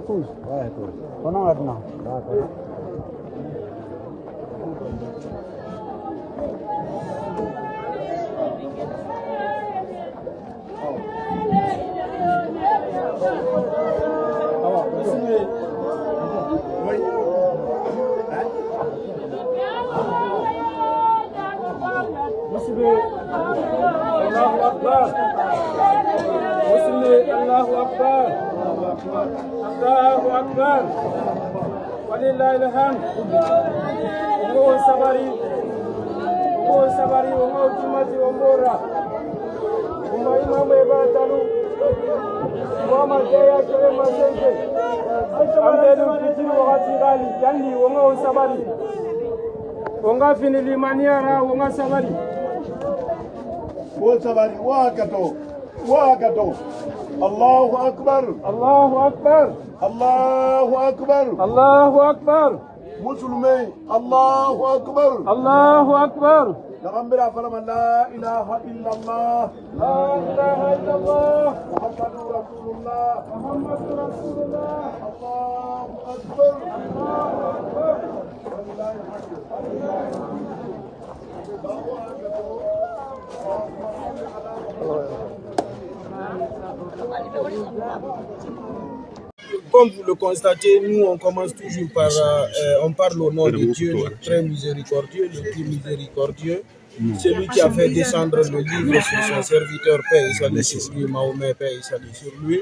tous. Ouais, tous. Pendant maintenant. D'accord. Allahu Akbar. Allahu Akbar. Allahu Akbar. Walillahi alhamd. Ngo sabari, ngo tumati ombora. Imam ebatalu. Mama jaya kere masenge. Amelu fitiri wakati gali kandi ngo sabari. Onga finili maniara onga sabari. sabari wakato Allahu Akbar Allahu Akbar Allahu Akbar Allahu Akbar Musulmai Allahu Akbar Allahu Akbar Nagambira falama la ilaha illallah La ilaha illallah Muhammadur Rasulullah Muhammadur Rasulullah Allahu Akbar Allahu Akbar Comme vous le constatez, nous on commence toujours par, on parle au nom de Dieu, le très miséricordieux, le plus miséricordieux, celui qui a fait descendre le livre sur son serviteur, paix et salut sur lui, Mahomet, paix et salut sur lui.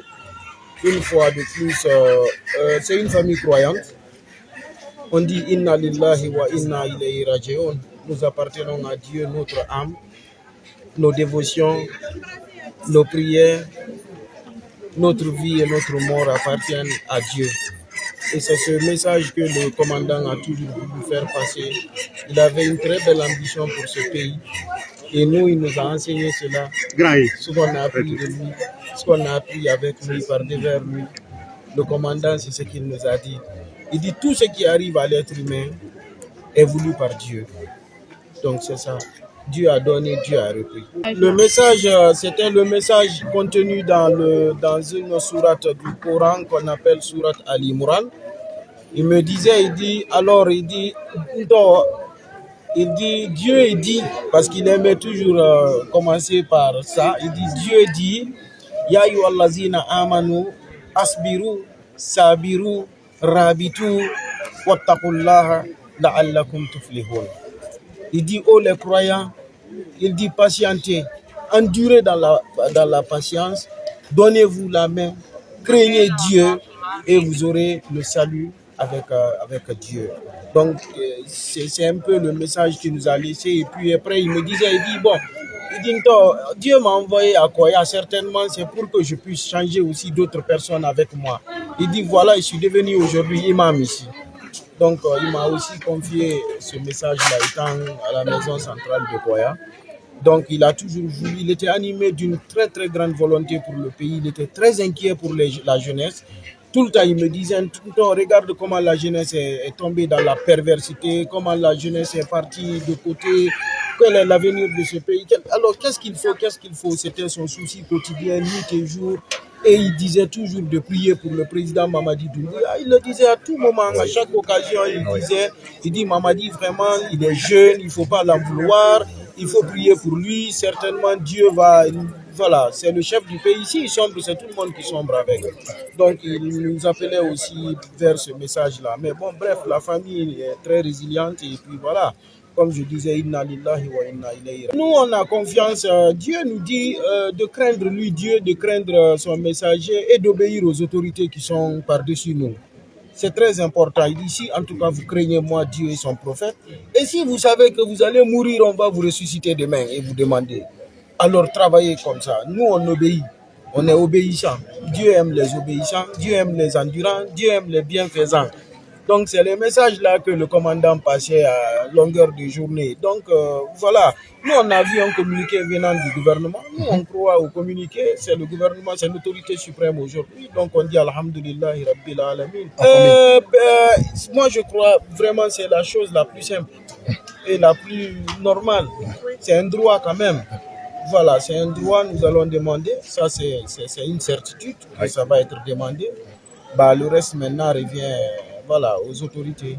Une fois de plus, c'est une famille croyante. On dit Inna lillahi wa inna ilayhi raji'un. Nous appartenons à Dieu, notre âme, nos dévotions, nos prières, notre vie et notre mort appartiennent à Dieu. Et c'est ce message que le commandant a toujours voulu faire passer. Il avait une très belle ambition pour ce pays. Et nous, il nous a enseigné cela. Ce qu'on a appris de lui, ce qu'on a appris avec lui, par devers lui. Le commandant, c'est ce qu'il nous a dit. Il dit tout ce qui arrive à l'être humain est voulu par Dieu. Donc c'est ça. Dieu a donné, Dieu a repris. Le message, c'était le message contenu dans une sourate du Coran qu'on appelle sourate Al-Imran. Il me disait, il dit, Dieu dit, parce qu'il aimait toujours commencer par ça, il dit, Dieu dit, Ya ayyuhallazina amanu asbiru sabiru rabitu wattaqullaha la'allakum tuflihun. Il dit, oh les croyants, il dit patientez, endurez dans la patience, donnez-vous la main, craignez Dieu et vous aurez le salut avec Dieu. Donc c'est un peu le message qu'il nous a laissé. Et puis après il me disait, Dieu m'a envoyé à Koya, certainement c'est pour que je puisse changer aussi d'autres personnes avec moi. Il dit voilà, je suis devenu aujourd'hui imam ici. Donc, il m'a aussi confié ce message-là étant à la maison centrale de Koya. Donc, il a toujours voulu, il était animé d'une très très grande volonté pour le pays. Il était très inquiet pour la jeunesse. Tout le temps, il me disait, tout le temps, regarde comment la jeunesse est tombée dans la perversité, comment la jeunesse est partie de côté, quel est l'avenir de ce pays. Alors, qu'est-ce qu'il faut? C'était son souci quotidien, nuit et jour. Et il disait toujours de prier pour le président Mamadi Doumbouya. Il le disait à tout moment, à chaque occasion, il dit Mamadi vraiment, il est jeune, il ne faut pas l'en vouloir, il faut prier pour lui, certainement Dieu va... Voilà, c'est le chef du pays. Ici, il sombre, c'est tout le monde qui sombre avec. Donc, il nous appelait aussi vers ce message-là. Mais bon, bref, la famille est très résiliente et puis voilà. Comme je disais, Inna lillahi wa inna ilayhi. Nous, on a confiance. Dieu nous dit de craindre lui, Dieu, de craindre son messager et d'obéir aux autorités qui sont par-dessus nous. C'est très important. Il dit, si en tout cas vous craignez moi, Dieu et son prophète, et si vous savez que vous allez mourir, on va vous ressusciter demain et vous demander. Alors travaillez comme ça. Nous, on obéit. On est obéissants. Dieu aime les obéissants, Dieu aime les endurants, Dieu aime les bienfaisants. Donc, c'est le message là que le commandant passait à longueur de journée. Donc, voilà. Nous, on a vu un communiqué venant du gouvernement. Nous, on croit au communiqué. C'est le gouvernement, c'est l'autorité suprême aujourd'hui. Donc, on dit Alhamdulillahi Rabbil Alamin. Moi, je crois vraiment que c'est la chose la plus simple et la plus normale. C'est un droit quand même. Voilà, c'est un droit, nous allons demander. Ça, c'est une certitude que ça va être demandé. Bah, le reste maintenant revient voilà, aux autorités.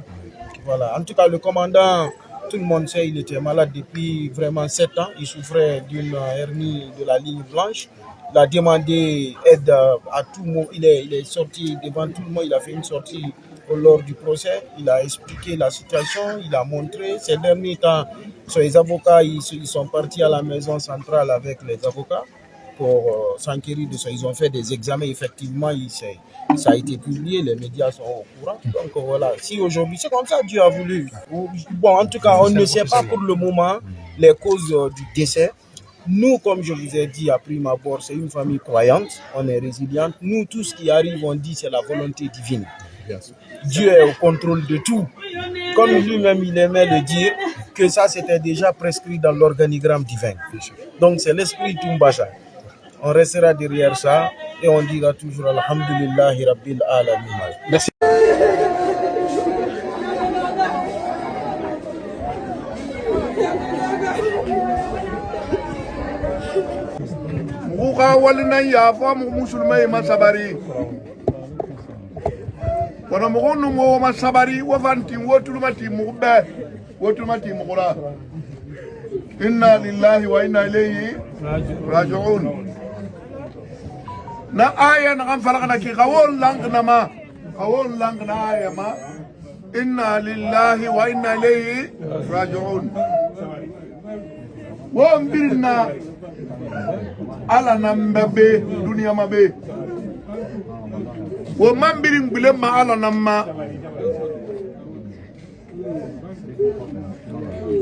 Voilà. En tout cas, le commandant, tout le monde sait, il était malade depuis vraiment 7 ans. Il souffrait d'une hernie de la ligne blanche. Il a demandé aide à tout le monde. Il est sorti devant tout le monde. Il a fait une sortie lors du procès. Il a expliqué la situation. Il a montré. Ces derniers temps, les avocats, ils sont partis à la maison centrale avec les avocats pour s'enquérir de ça. Ils ont fait des examens. Effectivement, ça a été publié. Les médias sont au courant. Donc voilà. Si aujourd'hui, c'est comme ça, Dieu a voulu. Bon, en tout cas, on ne sait pas pour le moment les causes du décès. Nous, comme je vous ai dit à prime abord, c'est une famille croyante, on est résiliente. Nous, tout ce qui arrive, on dit c'est la volonté divine. Dieu est au contrôle de tout. Comme lui-même, il aimait le dire, que ça, c'était déjà prescrit dans l'organigramme divin. Donc, c'est l'esprit Tumbacha. On restera derrière ça et on dira toujours Alhamdulillahi Rabbil Alamin. Merci. Muka walina ya fa mu musulmai masabari wana mugonu mo masabari wa fanti wotulumati mugbe wotulumati mugura inna lillahi wa inna ilayhi raji'un na aya na kan falakana ki qawol lang na aya ma inna lillahi wa inna ilayhi raji'un wa mbirna ala nambe dunia mabe wo mambirin bilema ala namma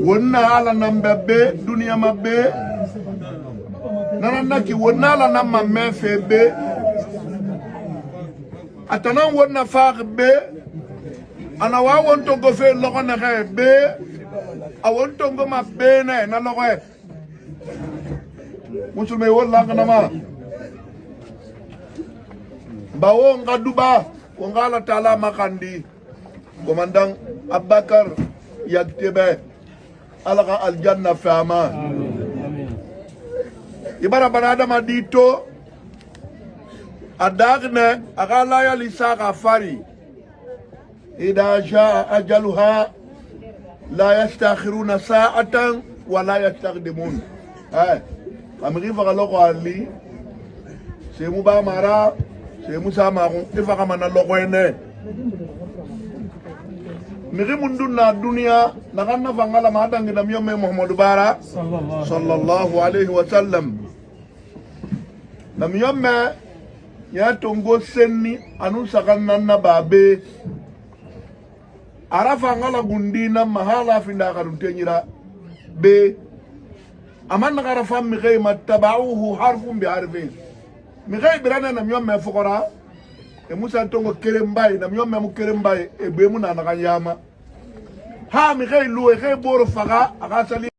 wonna ala nambe dunia mabe nanaki wonna ala namma mefebe atanan wonna farbe ana wa wonto go fe lokona be awonto go mabbe na logo musulmai wala kanama bawo ngaduba ko ngala taala makandi komandang Abakar yaktebe alaka aljanna fama ibara banada madito adagne akala ya lisaka fari ida jaa ajaluha la yastakhiruna sa'atan wa la yastaqdimun amiri faga loko ali se mu ba mara se mu sa ma ko e faga mana loko ene miri mundun na dunia na kanna fangala ma dangi na miyo me Muhammadu bara sallallahu alaihi wa sallam na miyo me ya tongo senni anu sakanna na babe ara fangala gundina mahala finda kadun tenyira be aman nagara fam mi gay mattaba'uhu harfun bi harfin mi gay birana nam yom me fukora e musa tongo kerembay nam yom me mu kerembay e be mu na yama ha mi gay lu e gay boro faga aga sali